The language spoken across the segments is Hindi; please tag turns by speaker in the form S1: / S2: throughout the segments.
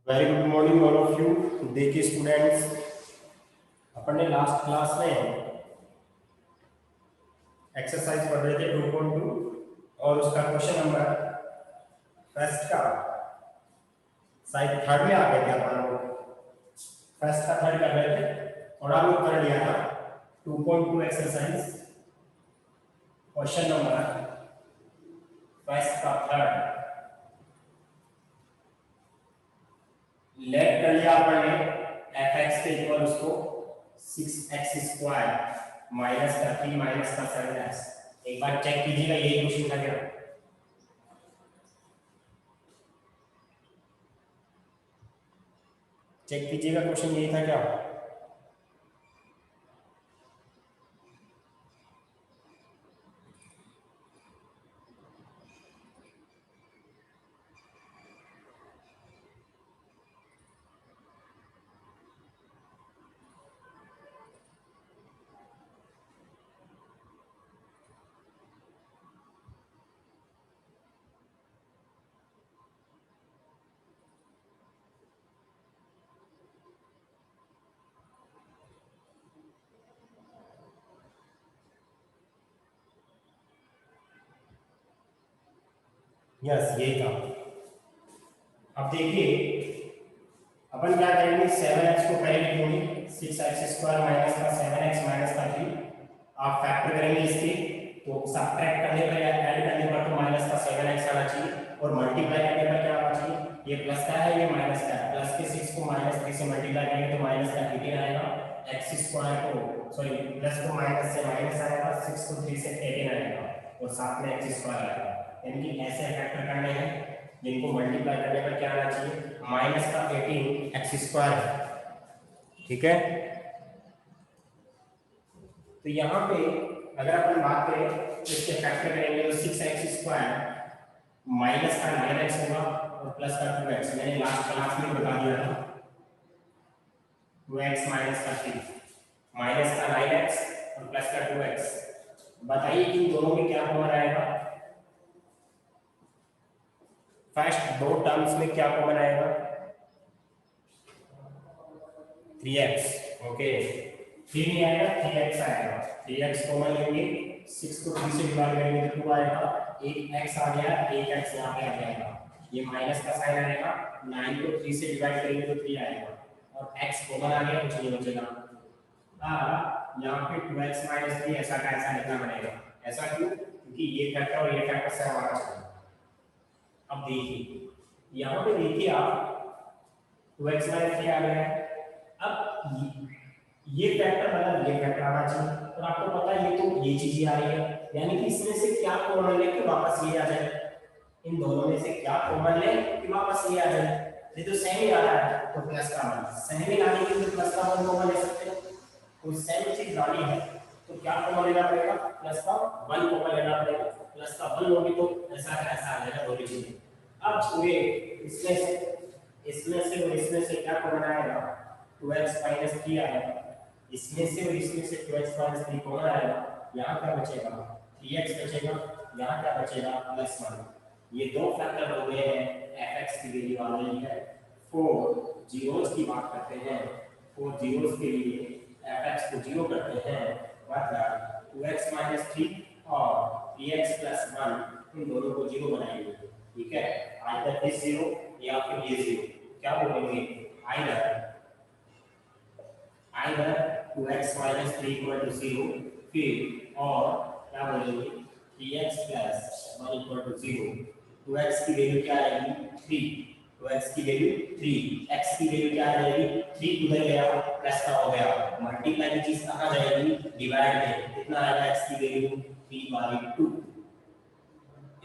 S1: Very good morning all of you. देखिए स्टूडेंट्स, अपन ने लास्ट क्लास में एक्सरसाइज पढ़ रहे थे 2.2 और उसका क्वेश्चन नंबर फर्स्ट का शायद थर्ड में आ गए थे अपन लोग। फर्स्ट का थर्ड कर रहे थे, थोड़ा बहुत कर लिया था। 2.2 एक्सरसाइज क्वेश्चन नंबर फर्स्ट का थर्ड लेट कर लिया अपन ने fx के इक्वल उसको 6x² माइनस का 3 माइनस का 7x। एक बार चेक कीजिएगा, यही क्वेश्चन था क्या? चेक कीजिएगा, क्वेश्चन यही था क्या? यस, यही था। अब देखिए अपन क्या करेंगे, 7x को पहले लिखेंगे 6x² माइनस का 7x माइनस का 3। आप फैक्टर करेंगे इसके, तो सब्ट्रैक्ट करने पर या ऐड करने पर तो माइनस का 7x आना चाहिए और मल्टीप्लाई करने पर क्या आना चाहिए? ये प्लस का है, ये माइनस का है। प्लस के 6 को माइनस 3 से मल्टीप्लाई करेंगे तो माइनस का 18 आएगा। x² को सॉरी प्लस को माइनस से माइनस आएगा, 6 को 3 से 18 आएगा और साथ में x² आएगा। यानी कि ऐसे फैक्टर करने हैं जिनको मल्टीप्लाई करने पर क्या आना चाहिए? माइनस का 18 x²। ठीक है, तो यहाँ पे अगर अपन बात करें तो इसके फैक्टर करेंगे तो 6x² माइनस का 9x होगा और प्लस का 2x। मैंने लास्ट क्लास में बता दिया था 2x माइनस का 3 माइनस का 9x और प्लस का 2x। बताइए कि इन दोनों में क्या कॉमन आएगा? फर्स्ट दो टर्म्स में क्या कॉमन आएगा? 3x। ओके, 3 नहीं आएगा, 3x आएगा। 3x कॉमन लेंगे, 6 को 3 से डिवाइड करेंगे तो 2 आएगा। एक x आ गया, एक x यहाँ पे आ जाएगा, ये माइनस का साइन आएगा। 9 को 3 से डिवाइड करेंगे तो 3 आएगा और x कॉमन आ गया, कुछ नहीं बचेगा। यहाँ पे 2x माइनस 3 ऐसा का ऐसा लिखना पड़ेगा। ऐसा क्यों? क्योंकि ये फैक्टर और ये फैक्टर सेम आना चाहिए। अब देखिए यहाँ पे देखिए आप 2x माइनस 3 आ गया है। अब ये फैक्टर मतलब ये फैक्टर आना चाहिए और आपको पता है ये तो ये चीज आ रही है, यानी कि इसमें से क्या कॉमन ले कि वापस ये आ जाए। इन दोनों में से क्या कॉमन ले कि वापस ये आ जाए? ये तो सेम ही आ रहा है तो प्लस का 1। सेम ही लाने के लिए प्लस का 1 कॉमन ले सकते हैं। कोई सेम चीज लानी है तो क्या कॉमन लेना पड़ेगा? प्लस का 1 कॉमन लेना पड़ेगा। प्लस का 1 लोगे तो ऐसा आ जाएगा दोनों चीजें। अब पूरे इसमें से और इसमें से क्या कॉमन आएगा? 2x माइनस 3 आएगा। इसमें से और इसमें से 2x माइनस 3 कॉमन आएगा। यहाँ क्या बचेगा? 3x बचेगा। यहाँ क्या बचेगा? प्लस 1। ये दो फैक्टर हो गए हैं, fx की वैल्यू आ रही है 4 जीरोस की बात करते हैं। 4 जीरोस के लिए fx को 0 करते हैं, मतलब 2x माइनस 3 और 3x प्लस 1 इन दोनों को 0 बनाएंगे। ठीक है, आइदर दिस 0 या फिर ये 0। क्या बोलेंगे? Either 2x minus 3 equal to 0 फिर और क्या बोलेंगे? 3x plus 1 equal to 0। 2x की वैल्यू क्या आएगी? 3। 2x की वैल्यू 3, x की वैल्यू क्या आ जाएगी? 3 उधर गया, प्लस का हो गया। मल्टीप्लाई की चीज कहाँ जाएगी? डिवाइड में। कितना आएगा x की वैल्यू? 3/2।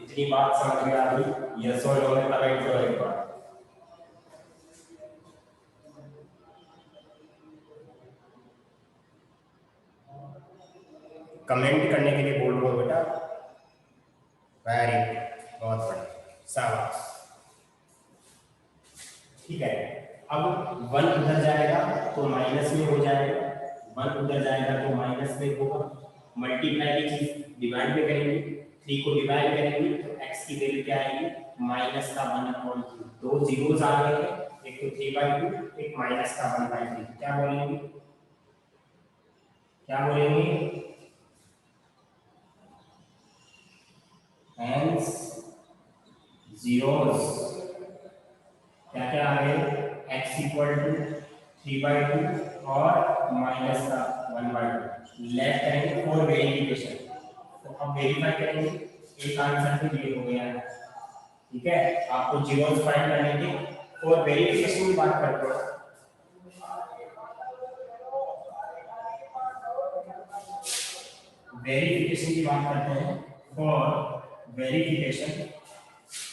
S1: इतनी बात समझ में आ गई? यस और नो में कमेंट करो एक बार। कमेंट करने के लिए बोल रहा हूँ बेटा। वेरी गुड, बहुत बढ़िया, शाबाश। ठीक है, अब 1 उधर जाएगा तो माइनस में हो जाएगा, 1 उधर जाएगा तो माइनस में होगा। मल्टीप्लाई की चीज डिवाइड में करेंगे, 3 को डिवाइड करेंगे तो x की वैल्यू क्या आएगी? माइनस का 1/2। दो जीरोस आ गए हैं एक तो 3/2, एक माइनस का 1/3। क्या बोलेंगे, क्या बोलेंगे, हेंस जीरोस क्या क्या आ गए, x इक्वल टू 3/2 और माइनस का 1/2। लेट करेंगे फॉर वेरिफिकेशन, तो अब वेरीफाई करेंगे, एक आंसर तो ये हो गया है। ठीक है, आपको जीरोस फाइंड करने की और वेरिफिकेशन की बात करते हैं। वेरिफिकेशन की बात करते हैं, फॉर वेरिफिकेशन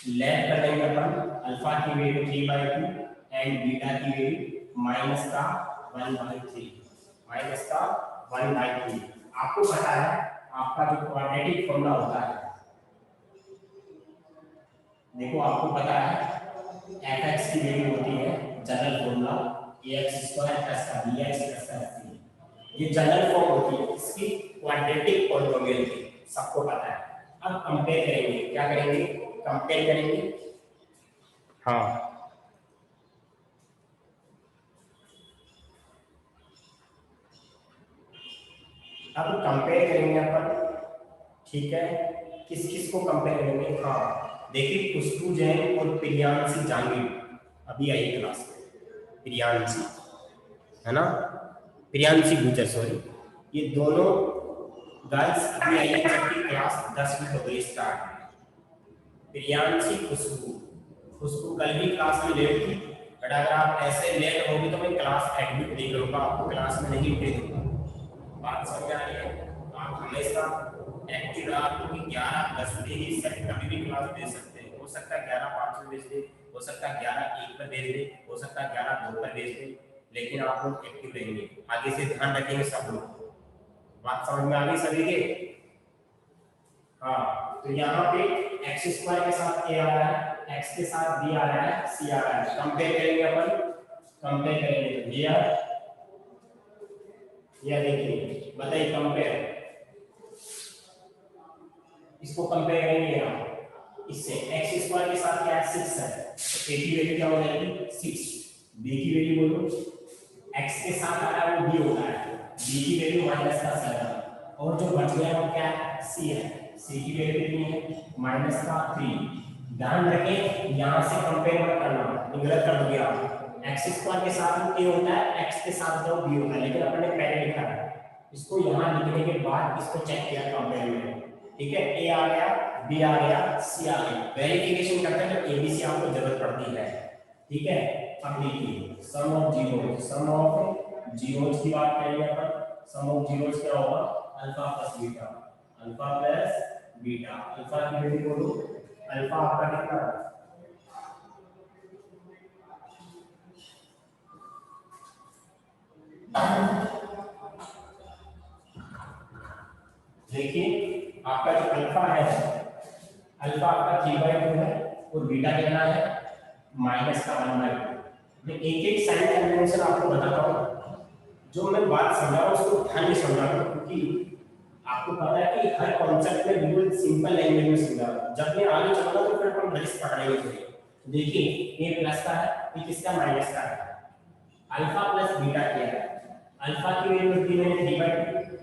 S1: लेट कर देंगे अपन अल्फा की वैल्यू 3/2 एंड बीटा की वैल्यू माइनस का 1/3, माइनस का 1/3। आपको पता है आपका जो क्वाड्रेटिक फॉर्मूला होता है, देखो आपको पता है fx की वैल्यू होती है general formula ax² + bx + c। ये जनरल फॉर्म होती है इसकी क्वाड्रेटिक पॉलिनोमियल की, सबको पता है। अब कंपेयर करेंगे, क्या करेंगे, कंपेयर करेंगे। हाँ, अब कंपेयर करेंगे अपन। ठीक है, किस किस को कंपेयर करेंगे। हाँ देखिए, खुशबू जैन और प्रियांशी जांगिड़ अभी आई क्लास में, प्रियांशी है ना, प्रियांशी गुजर सॉरी, ये दोनों गर्ल्स अभी आई है जबकि क्लास 10 में हो गई स्टार्ट। प्रियांशी खुशबू, खुशबू कल भी क्लास में लेट थी, बट अगर आप ऐसे लेट होगी तो मैं क्लास एडमिट नहीं करूँगा, आपको क्लास में नहीं उठे दूंगा। बात समझ आ रही है, आप हमेशा एक्टिव रहा, क्योंकि 11:10 पे ही सर कभी भी क्लास दे सकते हैं। हो सकता है 11:05 में भेज दे, हो सकता है 11:01 पर भेज दे, हो सकता है 11:02 पर भेज दे, लेकिन आप लोग एक्टिव रहेंगे, आगे से ध्यान रखेंगे सब लोग। बात समझ में आ गई सभी के। हाँ, तो यहाँ पे x² के साथ a आ रहा है, x के साथ b आ रहा है, c आ रहा है। कंपेयर करेंगे अपन, कंपेयर करेंगे तो ये देखिए, बताइए कंपेयर, इसको कंपेयर करेंगे यहाँ इससे, x² के साथ क्या है 6 है, तो a की वैल्यू क्या हो जाएगी 6, b की वैल्यू बोलो, x के साथ आ रहा है वो b होता है, b की वैल्यू -7, और जो बच गया वो क्या है c है, c की वैल्यू कितनी है -3। ध्यान रखें यहाँ से कंपेयर मत करना, गलत कर दोगे आप। x² के साथ वो a होता है, x के साथ जो b होता है, लेकिन अपन ने पहले लिखा है, इसको यहाँ लिखने के बाद इसको चेक किया कंपेयर में। ठीक है, a आ गया, b आ गया, c आ गया। वेरिफिकेशन करते हैं जब abc आपको जरूरत पड़ती है। ठीक है, अब देखिए sum of zeros, sum of zeros की बात करेंगे अपन। सम ऑफ जीरोस क्या होगा, alpha plus beta, alpha plus beta. Alpha की वैल्यू बोलो, अल्फा आपका कितना है, देखिए आपका जो अल्फा है, अल्फा आपका 3/2 है और बीटा कितना है माइनस का 1/2। मैं एक एक साइन कन्वेंशन आपको बताता हूँ, जो मैं बात समझा रहा हूँ उसको ध्यान से समझा रहा हूँ, क्योंकि आपको पता है कि हर कॉन्सेप्ट में बिल्कुल सिंपल लैंग्वेज में समझा रहा हूँ। जब मैं आगे चलूंगा तो फिर हम गणित पढ़ाएंगे थोड़ी। देखिए ये प्लस का है, ये किसका माइनस का है, अल्फा प्लस बीटा क्या है, अल्फा की वैल्यू होती है 3/2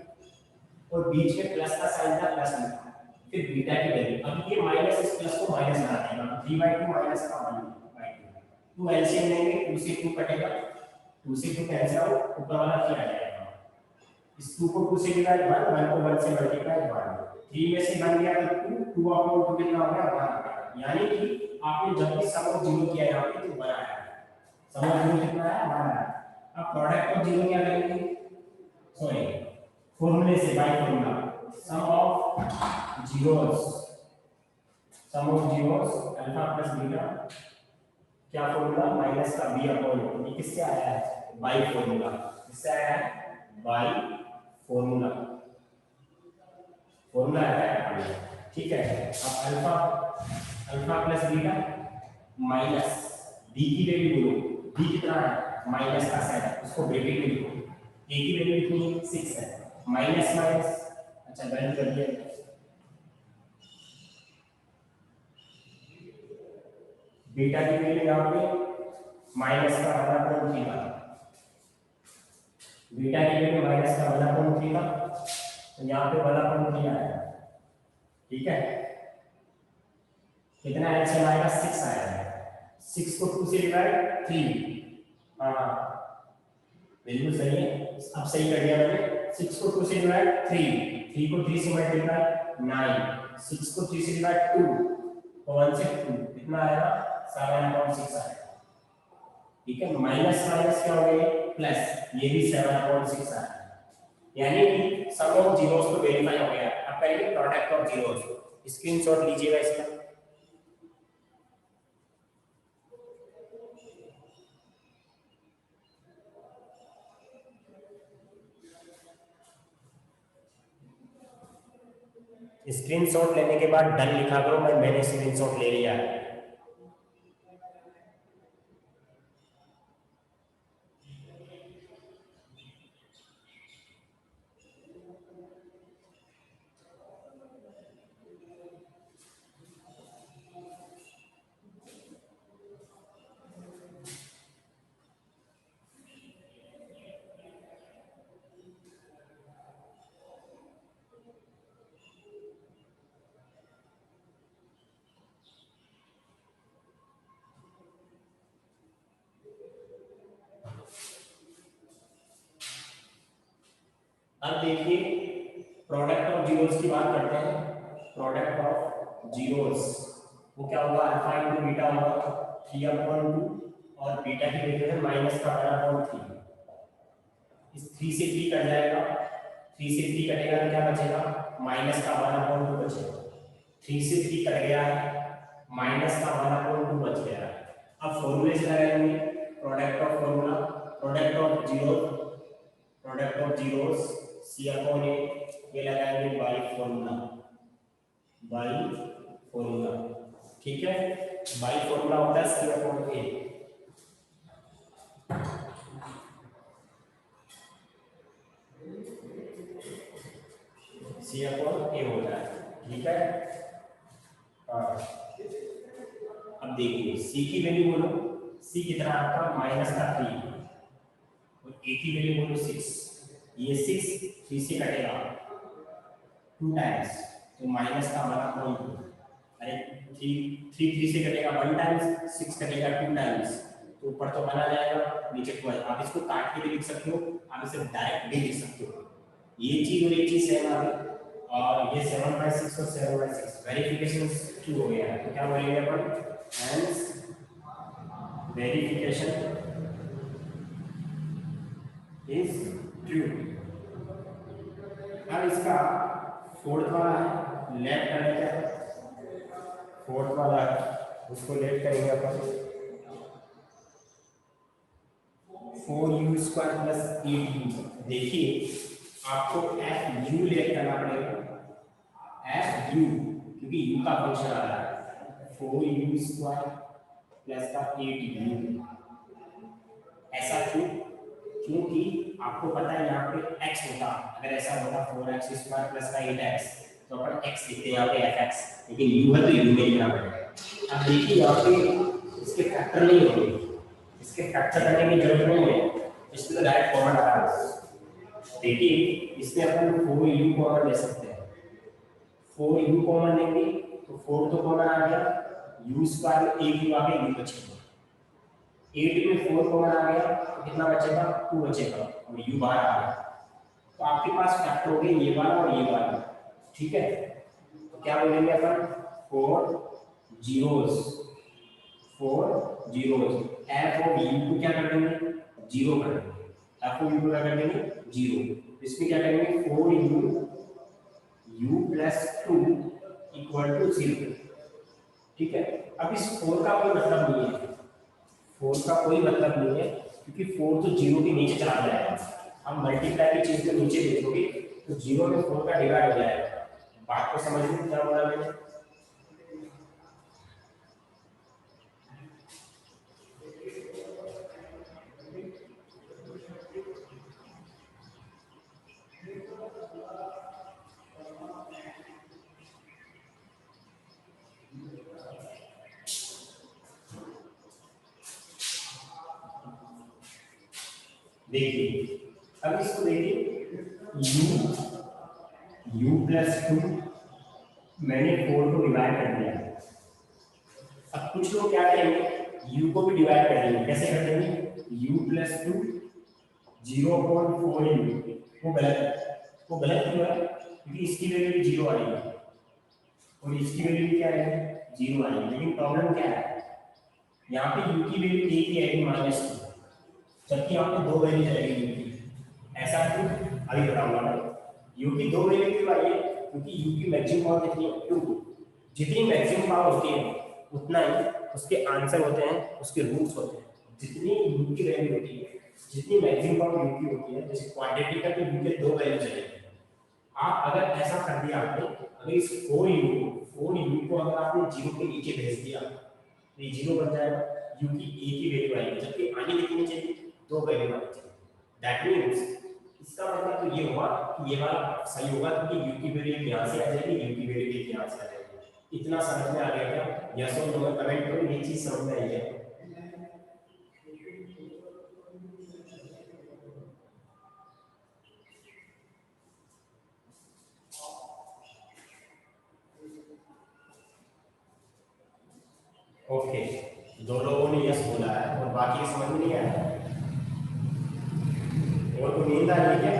S1: और बीच में प्लस का साइन था, प्लस लिखा, फिर बीटा की वैल्यू, अब ये माइनस इस प्लस को माइनस बना देगा, 3/2 माइनस का 1/2, तो एलसीएम लेंगे 2 से 2 कटेगा, 2 से 2 कैंसिल आउट, ऊपर वाला 3 आ जाएगा, इस 2 को 2 से डिवाइड 1, 1 को 1 से मल्टीप्लाई 1, 3 में से बन गया तो 2, 2 अपॉन 2 कितना हो गया 1, यानी कि आपने जब भी सम ऑफ 0 किया यहाँ पे तो 1 आया, सम ऑफ 0 कितना आया 1 आया। अब प्रोडक्ट ऑफ 0 क्या करेंगे, सॉरी फॉर्मूले से, by formula sum of zeros, sum of zeros alpha plus beta, क्या फॉर्मूला माइनस का b अपॉन, ये किससे आया है बाय फॉर्मूला, किससे आया है बाय फॉर्मूला, फॉर्मूला है। ठीक है, अब alpha, alpha plus beta minus b की वैल्यू बोलो, b कितना है माइनस का साइन, उसको ब्रैकेट में लिखो, a की वैल्यू कितनी 6 है, माइनस माइनस, अच्छा वैल्यू कर दिया, बीटा की वैल्यू यहाँ पे माइनस का 1/3 था, बीटा की वैल्यू माइनस का 1/3 था, तो यहाँ पे 1/3 आएगा। ठीक है, कितना एलसीएम आएगा? 6 आएगा। 6 को 2 से डिवाइड 3, हाँ बिल्कुल सही है, अब सही कर दिया मैंने। 6 को 2 से डिवाइड 3 को 3 से मल्टीप्लाई 9, 6 को 3 से डिवाइड 2, तो 1 से 2 कितना आएगा? 7/6 आएगा। ठीक है, माइनस माइनस क्या हो गया? प्लस, ये भी 7/6 आएगा। यानी कि सम ऑफ जीरोस तो वेरीफाई हो गया। अब करेंगे प्रोडक्ट ऑफ जीरोस। स्क्रीनशॉट लीजिएगा इसका। स्क्रीनशॉट लेने के बाद डन लिखा करो, मैंने स्क्रीनशॉट ले लिया है। अब देखिए प्रोडक्ट ऑफ जीरोस की बात करते हैं। प्रोडक्ट ऑफ जीरोस वो क्या होगा? अल्फा इनटू बीटा होगा 3/2, और बीटा की वैल्यू है माइनस का 1/3। इस 3 से 3 कट जाएगा, 3 से 3 कटेगा तो क्या बचेगा? माइनस का 1/2 बचेगा। 3 से 3 कट गया है, माइनस का 1/2 बच गया है। अब फॉर्मूले से लगाएंगे product of formula, product of zeros C/A, ये लगाएंगे बाई फॉर्मूला। ठीक है, बाई फॉर्मूला होता है C/A। C/A होता है। ठीक है, हाँ अब देखिए C की वैल्यू बोलो, C कितना आपका? माइनस का 3, और A की वैल्यू बोलो 6। ये 6 3 से कटेगा 2 टाइम्स, तो माइनस का 1/2। अरे 3 से कटेगा 1 टाइम्स, 6 कटेगा 2 टाइम्स, तो ऊपर तो बना जाएगा, नीचे 12। आप इसको काट के भी लिख सकते हो, आप इसे डायरेक्ट भी लिख सकते हो। ये चीज और ये चीज सेम आ गई, और ये 7/6 और 7/6 वेरिफिकेशन ट्रू हो गया है। तो क्या बोलेंगे अपन? Hence verification is true. अब इसका फोर्थ वाला है, लेफ्ट करने क्या? फोर्थ वाला है, उसको लेफ्ट करेंगे अपन। 4u² + 8u। देखिए आपको FU लेफ्ट करना पड़ेगा, FU, क्योंकि u का फंक्शन आ रहा है। 4u² + 8u, ऐसा क्यों? क्योंकि आपको पता है यहाँ पे x होता, अगर ऐसा होता 4x² + 8x, तो अपन x लिखते हैं यहाँ पे fx, लेकिन u है तो u में लिखना पड़ेगा। अब देखिए यहाँ पे इसके फैक्टर नहीं होंगे, इसके फैक्टर करने की जरूरत नहीं है, इसमें डायरेक्ट कॉमन आ रहा है। देखिए इसमें अपन 4u कॉमन ले सकते हैं, 4u कॉमन लेंगे तो 4 तो कॉमन आ गया, u² में एक u आ गया, u बचेगा। 8 में 4 कॉमन आ गया तो कितना बचेगा? 2 बचेगा, और u बाहर आ गया। तो आपके पास फैक्टर हो गए ये वाला और ये वाला। ठीक है, तो क्या बोलेंगे अपन? 4 जीरोस f ऑफ u को क्या कर देंगे? 0 कर देंगे। f ऑफ u को क्या कर देंगे? 0। इसमें क्या करेंगे? 4u + 2 = 0। ठीक है, अब इस 4 का कोई मतलब नहीं है, 4 का कोई मतलब नहीं है, क्योंकि 4 तो 0 के नीचे चला जाएगा। हम मल्टीप्लाई की चीज को नीचे देखोगे तो 0 में 4 का डिवाइड हो जाएगा। बात को समझ में क्या बोला मैंने? देखिए अब इसको देखिए, u प्लस 2, मैंने 4 को डिवाइड कर दिया। अब कुछ लोग क्या करेंगे, u को भी डिवाइड कर देंगे। कैसे कर देंगे, u प्लस 2 0.4 u, वो गलत क्यों है, क्योंकि इसकी वैल्यू भी 0 आएगी और इसकी वैल्यू भी क्या आएगी, 0 आएगी। लेकिन प्रॉब्लम क्या है, यहाँ पे u की वैल्यू एक ही आएगी -2, जबकि यहाँ पे 2 वैल्यू जाएगी u की। ऐसा क्यों, अभी बताऊंगा मैं। u की 2 वैल्यू क्यों आई है, क्योंकि u की मैक्सिमम पावर कितनी है, 2। जितनी मैक्सिमम पावर होती है उतना ही उसके आंसर होते हैं, उसके रूट्स होते हैं। जितनी u की वैल्यू होती है, जितनी मैक्सिमम पावर u की होती है, जैसे क्वांटिटी का, तो u के 2 वैल्यू जाएगी। आप अगर ऐसा कर दिया आपने, अगर इस 4u को अगर आपने 0 के नीचे भेज दिया तो ये 0 बन जाएगा, u की एक ही वैल्यू आएगी, जबकि आगे कितनी चाहिए, 2 वैल्यू आनी चाहिए। दैट मींस इसका मतलब तो ये हुआ कि ये वाला सही होगा, क्योंकि u की वैल्यू यहाँ से आ जाएगी, u की वैल्यू यहाँ से आ जाएगी। इतना समझ में आ गया क्या, यस और नो में कमेंट करो, ये चीज समझ में आई है। ओके, दो लोगों ने यस बोला है और बाकी समझ में नहीं आया, और तो नींद आ रही है क्या?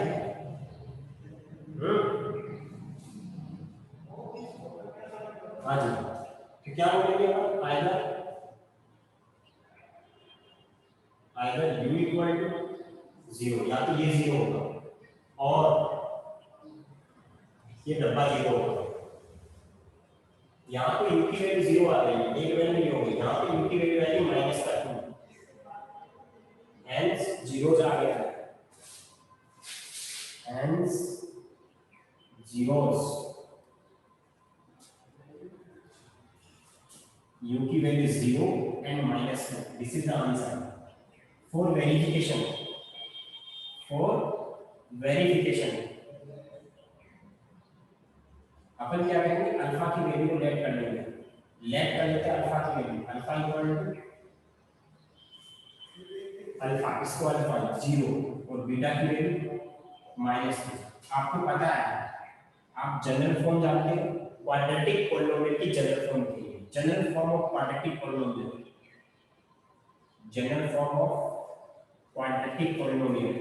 S1: हाँ जी, तो क्या बोलेंगे आप, आइदर u इक्वल टू 0, या तो ये 0 होगा और ये डब्बा 0 होगा। यहाँ पे u की वैल्यू 0 आ रही है, एक वैल्यू नहीं होगी, यहाँ पे u की वैल्यू आएगी -2, हेंस 0 आ गया, हेंस zeros, u की value 0 and -2, this is the answer for verification, for verification। अपन क्या करेंगे, अल्फा की वैल्यू को लेट कर लेंगे, लेट कर लेते हैं अल्फा की value, alpha equal to alpha, इसको अल्फा 0 और बीटा की वैल्यू -2। आपको पता है, आप जनरल फॉर्म जानते हैं, क्वाड्रेटिक पॉलिनोमियल की जनरल फॉर्म के लिए, general form of quadratic polynomial, general form of quadratic polynomial,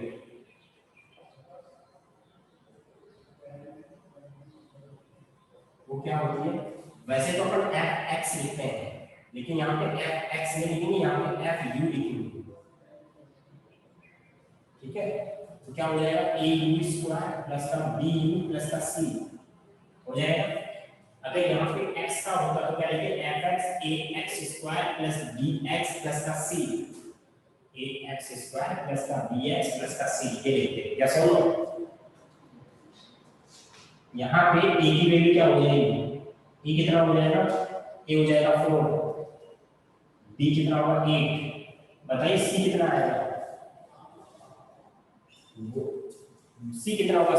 S1: वो क्या होती है, वैसे तो अपन f(x) लिखते हैं, लेकिन यहाँ पे f(x) नहीं लिखेंगे, यहाँ पे fu लिखेंगे। ठीक है, तो क्या हो जाएगा, au² प्लस का bu प्लस का c हो जाएगा। अगर यहाँ पे x का होता तो क्या लिखेंगे, fx ax² plus bx plus का c, ax² प्लस का bx प्लस का c, ये लिखते हैं। यस और नो? यहाँ पे a की वैल्यू क्या हो जाएगी, a कितना हो जाएगा, a हो जाएगा 4, b कितना होगा 8, बताइए c कितना आएगा, c कितना होगा,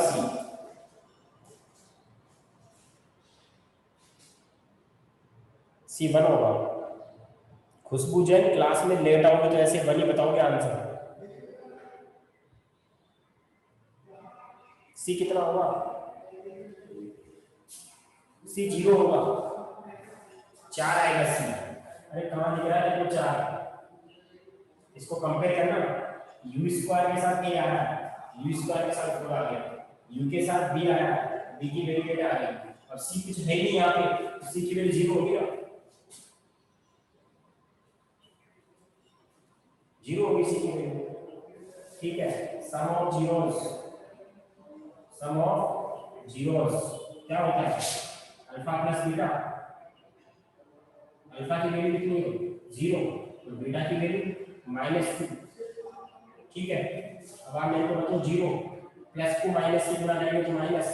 S1: c 1 होगा। खुशबू जैन, क्लास में लेट आओगे तो ऐसे 1 ही बताओगे आंसर, c कितना होगा, c 0 होगा, 4 आएगा c। अरे कहाँ दिख रहा है देखो 4, इसको कंपेयर करना, u² के साथ a आ रहा है, u² के साथ 4 आ गया, u के साथ b आया, b की वैल्यू क्या आ गई, और c कुछ है ही नहीं यहाँ पे, तो c की वैल्यू 0 होगी ना, 0 होगी c की वैल्यू। ठीक है, सम ऑफ जीरोस क्या होता है, अल्फा प्लस बीटा, अल्फा की वैल्यू कितनी है, 0, तो बीटा की वैल्यू -2। ठीक है, अब आप मेरे को बताओ 0 प्लस को माइनस से गुणा करेंगे तो माइनस,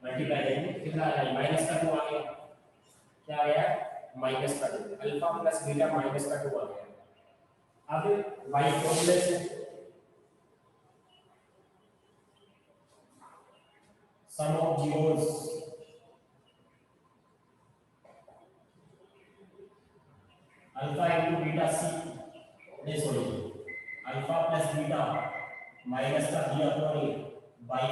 S1: मल्टीप्लाई करेंगे कितना आ गया, -2 आ गया, क्या आ गया, -2, अल्फा प्लस बीटा -2 आ गया। अब y फॉर्मूले से sum of zeros, alpha into beta c, नहीं sorry, alpha plus beta minus का b upon A by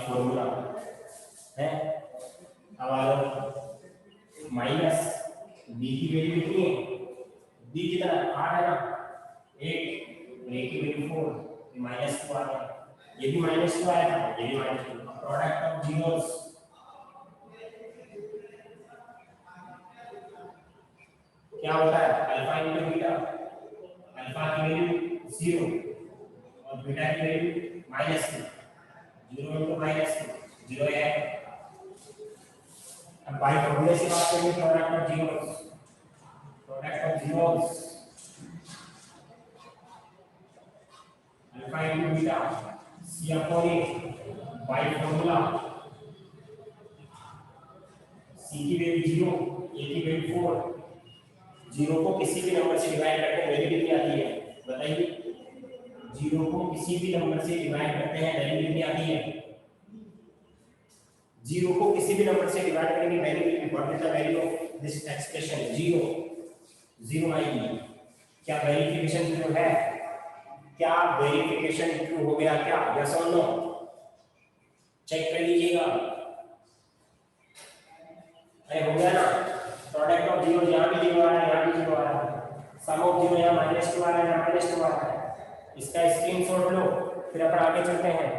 S1: formula है। अब आ जाओ माइनस बी की वैल्यू कितनी है, बी कितना 8 है ना, 8 और ए की वैल्यू 4, ये -2 आ गया, ये भी -2 आया था, ये भी -2। प्रोडक्ट ऑफ जीरोस क्या होता है, अल्फा इनटू बीटा, अल्फा की वैल्यू 0 और बीटा की वैल्यू -2, 0 इनटू -2 0 है। अब बाई फॉर्मूले से बात करेंगे product of zeros, alpha into beta C upon A by formula, c की वैल्यू 0, ए की वैल्यू 4, 0 को किसी भी नंबर से डिवाइड करते हैं वैल्यू कितनी आती है बताइए, 0 को किसी भी नंबर से डिवाइड करते हैं वैल्यू कितनी आती है, 0 को किसी भी नंबर से डिवाइड करेंगे value, what is the value of this expression, 0 आएगी। क्या वेरिफिकेशन ट्रू है, क्या वेरिफिकेशन ट्रू हो गया क्या, यस और नो, चेक कर लीजिएगा। अरे हो गया ना, प्रोडक्ट ऑफ जीरो यहाँ भी 0 आ रहा है, यहाँ भी 0 आ रहा है, सम ऑफ 0 यहाँ -2 आ रहा है, यहाँ -2 आ रहा है, इसका स्क्रीनशॉट लो, फिर अपन आगे चलते हैं।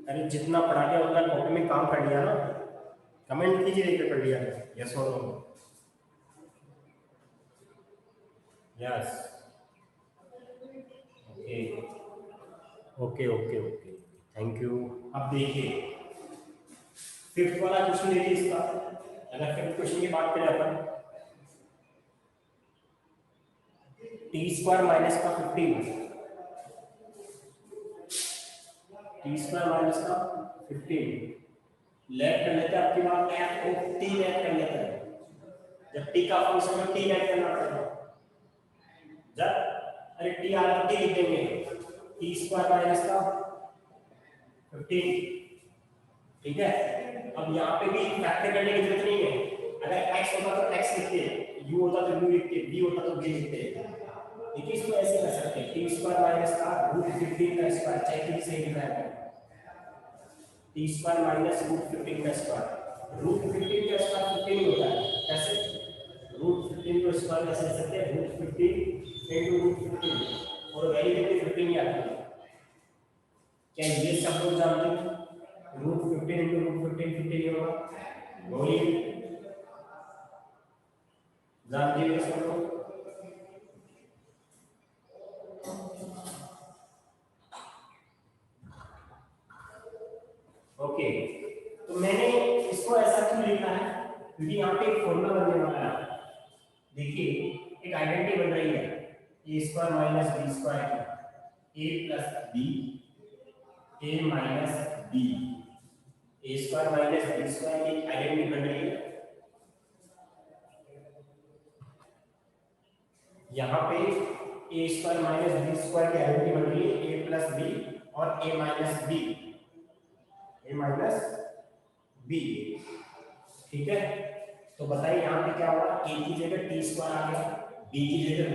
S1: अरे जितना पढ़ा लिया उतना कॉपी में काम कर लिया ना, कमेंट कीजिए देखिए कर लिया, यस और no, yes, okay okay okay okay, thank you. अब देखिए फिफ्थ वाला क्वेश्चन देखिए इसका, अगर फिफ्थ क्वेश्चन की बात करें अपन, टी स्क्वायर माइनस का 15, टी स्क्वायर माइनस का 15 लेट कर लेते हैं, आपकी बात में आपको टी लेट कर लेते हैं, जब टी का फंक्शन में टी लेट करना पड़ेगा, जब अरे टी आ रहा टी लिख देंगे, टी स्क्वायर माइनस का 15, ठीक है, अब यहाँ पे भी फैक्टर करने की जरूरत नहीं है। अगर x होता तो x लिखते, u होता तो u लिखते, v होता तो v लिखते। देखिए इसको ऐसे कर सकते हैं, t स्क्वायर माइनस का रूट 15 का स्क्वायर, चाहे किसी से लिखना है t स्क्वायर माइनस रूट 15 का स्क्वायर। रूट 15 का स्क्वायर 15 होता है, कैसे रूट 15 का स्क्वायर कैसे लिख सकते हैं, रूट 15 इनटू रूट 15 और वैल्यू कितनी 15 ही आती है। क्या ये सब लोग जानते हैं? रूट 15 इनटू रूट 15 15 ही होगा, बोलिए जानते हो सब लोग? ओके, तो मैंने इसको ऐसा क्यों लिखा है, क्योंकि यहाँ पे एक फॉर्मूला बनने वाला है। देखिए एक आइडेंटिटी बन रही है, ए स्क्वायर माइनस बी स्क्वायर की, ए प्लस बी, ए माइनस बी, ए स्क्वायर माइनस बी स्क्वायर की आइडेंटिटी बन रही है। यहाँ पे ए स्क्वायर माइनस बी स्क्वायर की आइडेंटिटी बन रही है, ए प्लस बी और a minus B, A minus B. ठीक है, तो बताइए यहाँ पे क्या होगा, ए की जगह टी स्क्वायर आ गया, बी की जगह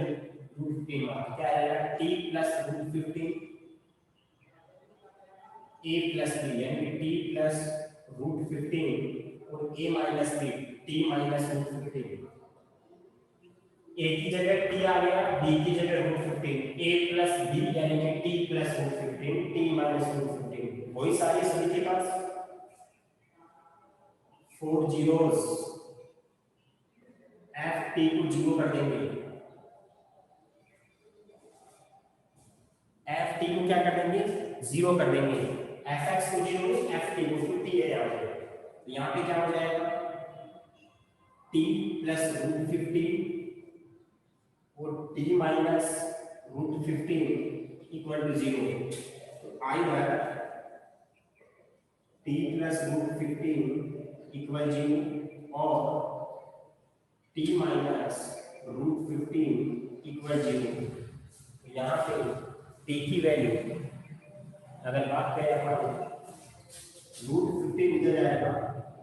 S1: रूट 15, क्या आएगा t plus root 15, a plus B यानी टी प्लस रूट 15 और a minus b t minus root 15। A की जगह टी आ गया, बी की जगह रूट 15, ए प्लस बी यानी कि T plus root 15, T minus root 15। वही सारी सभी के पास 4 जीरोस, एफ टी को जीरो कर देंगे, एफ टी को क्या कर देंगे, जीरो कर देंगे, एफ एक्स को जीरो, एफ टी को टी है यहाँ पे। तो यहाँ पे क्या हो जाएगा, टी प्लस रूट 15 और t minus root 15 equal to zero. तो आई बार t plus root 15 equal zero और t minus root 15 equal zero. तो यहाँ पे टी की वैल्यू अगर बात करें अपन, रूट 15 इधर जाएगा,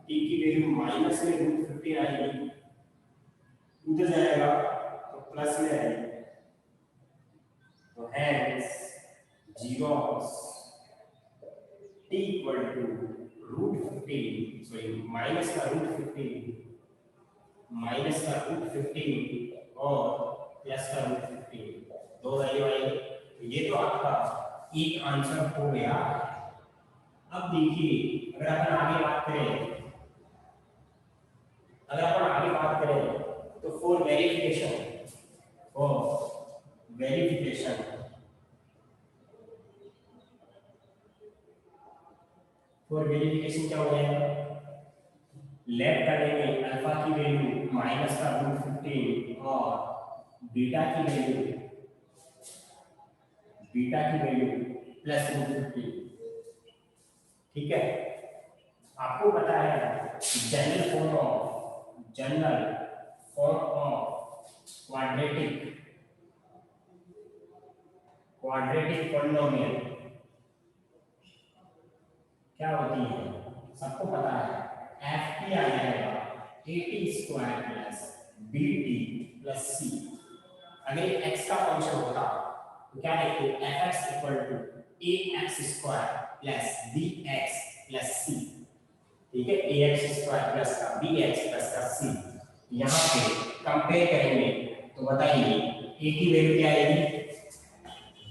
S1: टी की वैल्यू माइनस में रूट 15 आएगी, उधर जाएगा तो प्लस में आएगी। तो hence zeros t equal to root 15, sorry minus का root 15, माइनस का रूट 15 और प्लस का रूट 15, दो वैल्यू आई। ये तो आपका एक आंसर हो गया। अब देखिए अगर अपन आगे बात करें, अगर अपन आगे बात करें तो फॉर वेरिफिकेशन क्या हो जाएगा, लेफ्ट करेंगे अल्फा की वैल्यू माइनस का रूट 15 और बीटा की वैल्यू प्लस रूट 15। ठीक है, आपको पता है general form of quadratic polynomial क्या होती है, सबको पता है, एफ टी आ जाएगा a t square plus b t plus c. अगर एक्स का फंक्शन होता तो क्या लिखते, f x equal to a x square plus b x plus c. ठीक है, ए एक्स स्क्वायर प्लस का बी एक्स प्लस का सी। यहाँ पे कंपेयर करेंगे तो बताइए ए की वैल्यू क्या आएगी,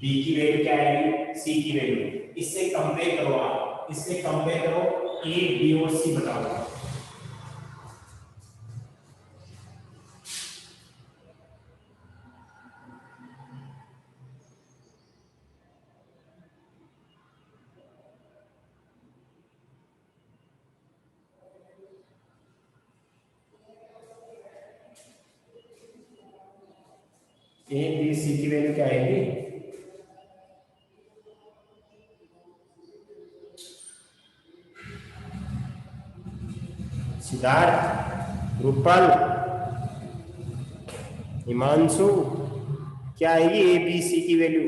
S1: बी की वैल्यू क्या आएगी, सी की वैल्यू। इससे कंपेयर करो, आप इससे कंपेयर करो, ए बी और सी बताओ। ए बी सी की वैल्यू क्या आएगी, सिद्धार्थ, रूपल, हिमांशु, क्या आएगी ए बी सी की वैल्यू।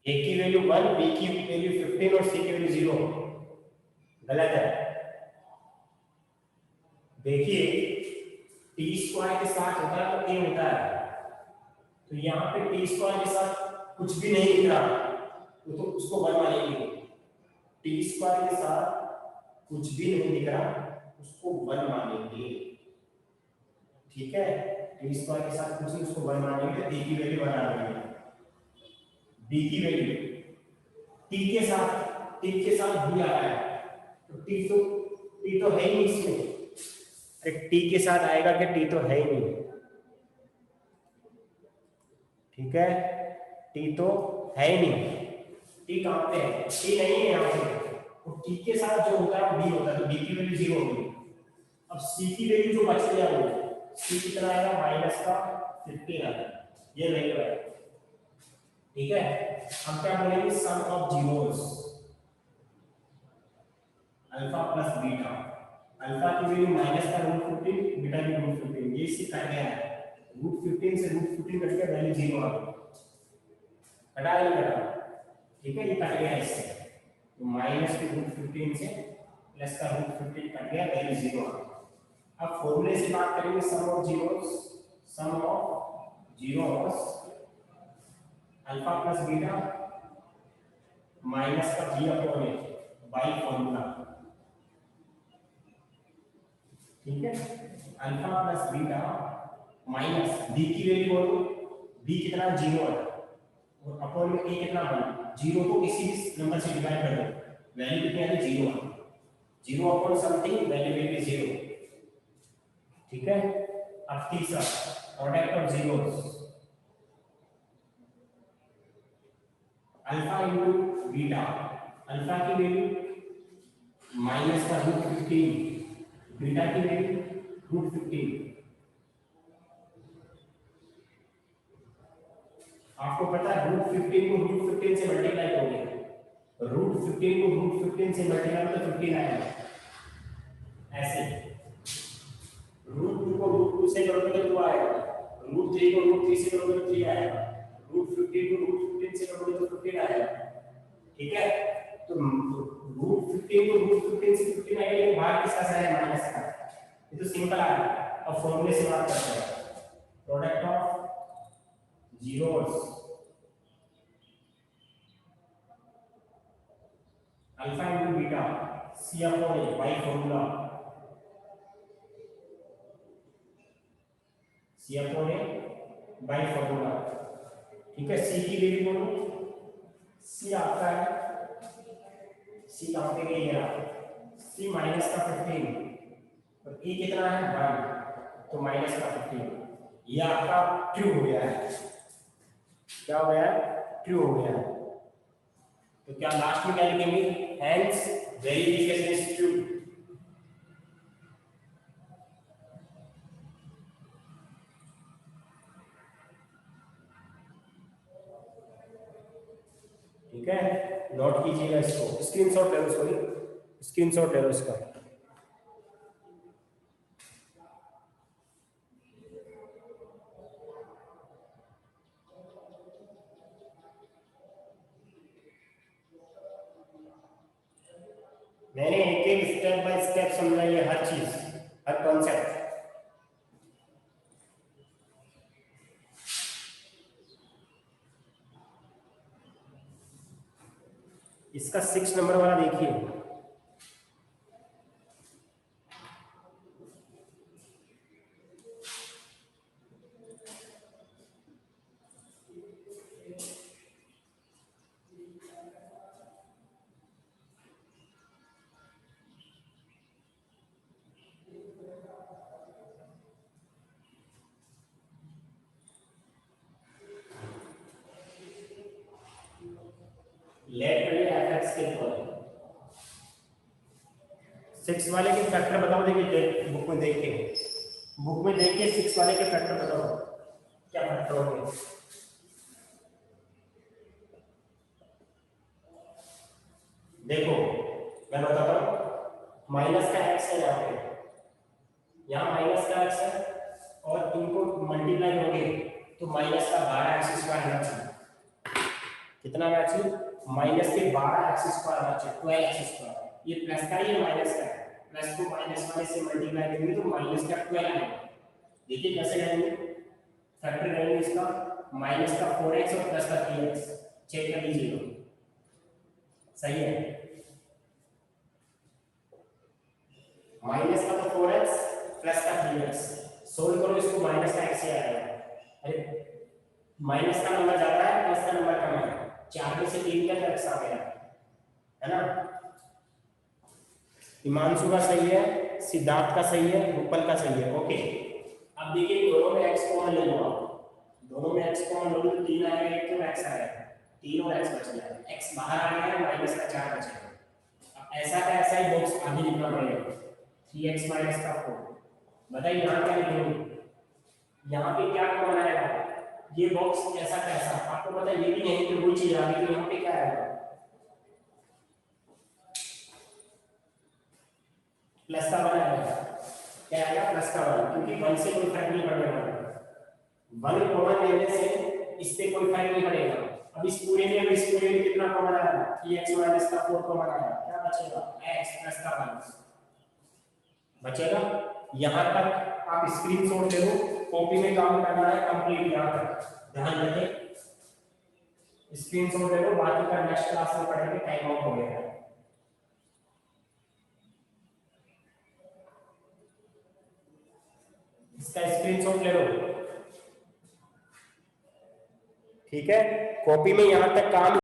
S1: ए की वैल्यू 1, बी की वैल्यू 15 और सी की वैल्यू 0, गलत है। देखिए टी स्क्वायर के साथ होता है तो ए होता है, तो यहाँ पे टी स्क्वायर के साथ कुछ भी नहीं दिख रहा तो उसको 1 मानेंगे। टी स्क्वायर के साथ कुछ भी नहीं दिख रहा उसको 1 मानेंगे, ठीक है। टी स्क्वायर के साथ कुछ नहीं, उसको 1 मानेंगे। ए की वैल्यू 1 आ रही है, बी की वैल्यू टी के साथ बी आ रहा है, तो टी तो है ही नहीं इसमें। अरे टी के साथ आएगा कि टी तो है ही नहीं, ठीक है, टी तो है ही नहीं। टी कहां पे है? टी नहीं है यहाँ पे, तो टी के साथ जो होता है बी होता है, तो बी की वैल्यू 0 होगी। अब सी की वैल्यू जो बच गया वो सी कितना आएगा, -15 आएगा, ये वैल्यू है, ठीक है। हम क्या बोलेंगे, sum of zeros alpha plus beta. Alpha की वैल्यू -√15, बीटा की √15, ये इससे कट गया है, √15 से √15 कट गया, वैल्यू 0 आ गई। कटा नहीं कटा, ठीक है, ये कट गया इससे, तो माइनस के √15 से प्लस का √15 कट गया, वैल्यू 0 आ गई। अब फॉर्मूले से बात करेंगे, sum of zeros alpha plus beta minus का b upon a by formula, ठीक है। Alpha plus beta minus b की वैल्यू बोलो, b कितना 0 है और अपॉन में a कितना 1, 0 को किसी भी नंबर से डिवाइड कर दो, वैल्यू कितनी आती है 0 है, 0 upon something value will be 0, ठीक है। अब तीसरा product of zeros, alpha into beta, alpha की वैल्यू माइनस का √15, बीटा की वैल्यू √15। आपको पता है √15 को √15 से मल्टीप्लाई करोगे, √15 को √15 से मल्टीप्लाई तो 15 आएगा, ऐसे √2 को √2 से करोगे तो 2 आएगा, √3 को √3 से करोगे तो 3 आएगा, √15 को √15 से करोगे तो 15 आएगा, ठीक है। तो √15 को √15 से 15 आएगा, लेकिन भाग किसका साइन है, माइनस का, ये तो सिंपल आ गया। अब फॉर्मूले से बात करते हैं, product of zeros alpha into beta C upon A by formula, C upon A by formula, ठीक है। सी की वैल्यू बोलो, सी आपका है, सी कहां पे गया, सी माइनस का 15 और ए कितना है 1, तो माइनस का 15, ये आपका ट्रू हो गया है, क्या हो गया है, ट्रू हो गया है। तो क्या लास्ट में क्या लिखेंगे, हेंस वेरिफिकेशन इज ट्रू, ठीक है। नोट कीजिएगा इसको, स्क्रीनशॉट ले लो, सॉरी स्क्रीनशॉट ले लो इसका। मैंने एक एक स्टेप बाय स्टेप समझाई है, हर चीज, हर कॉन्सेप्ट। इसका 6 नंबर वाला देखिए, लेट करिए एफएक्स के ऊपर 6 वाले के फैक्टर बताओ, देखिए बुक में देख के 6 वाले के फैक्टर बताओ, क्या फैक्टर होंगे। देखो मैं बताता हूँ, माइनस का x है यहाँ पे, यहाँ माइनस का x है और इनको मल्टीप्लाई करोगे तो माइनस का 12x² आना चाहिए, कितना बचा? माइनस के 12x² बचा, 12x²। ये प्लस का ये माइनस का है, प्लस को माइनस वाले से मल्टीप्लाई करेंगे तो माइनस का 12 आएगा। देखिए कैसे करेंगे, फैक्टर करेंगे इसका, माइनस का 4x और प्लस का 3x, चेक कर लीजिएगा सही है। माइनस का तो 4x प्लस का 3x, सोल्व करो इसको, माइनस का x आएगा। अरे माइनस का नंबर ज्यादा है, प्लस का नंबर कम है, 4 में से 3 का x आ गया है ना। हिमांशु का सही है, सिद्धार्थ का सही है, रूपल का सही है। ओके, अब देखिए दोनों में x कॉमन ले लो आप, दोनों में x कॉमन लो तो 3 आएगा, एक तो x आएगा, 3 और x बच गया, x बाहर आ गया, माइनस का 4 बचेगा। अब ऐसा का ऐसा ही बॉक्स आगे लिखना पड़ेगा, 3x माइनस का 4। बताइए यहाँ क्या लिखेंगे, यहाँ पे क्या कॉमन आएगा, ये बॉक्स ऐसा कैसा, आपको पता है ये भी यहीं पे वही चीज आ गई, तो यहाँ पे क्या आएगा, प्लस का 1 आएगा। क्या आएगा, प्लस का 1, क्योंकि 1 से कोई फर्क नहीं पड़ने वाला, 1 कॉमन लेने से इससे कोई फर्क नहीं पड़ेगा। अब इस पूरे में कितना कॉमन आएगा, 3x माइनस का 4 कॉमन आएगा, क्या बचेगा, x प्लस का 1 बचेगा। यहाँ तक आप स्क्रीनशॉट ले लो, कॉपी में काम करना है कंप्लीट, यहाँ तक ध्यान रखें, स्क्रीनशॉट ले लो, बाकी का नेक्स्ट क्लास में पढ़ेंगे, टाइम आउट हो गया है। इसका स्क्रीनशॉट ले लो, ठीक है। कॉपी में यहाँ तक काम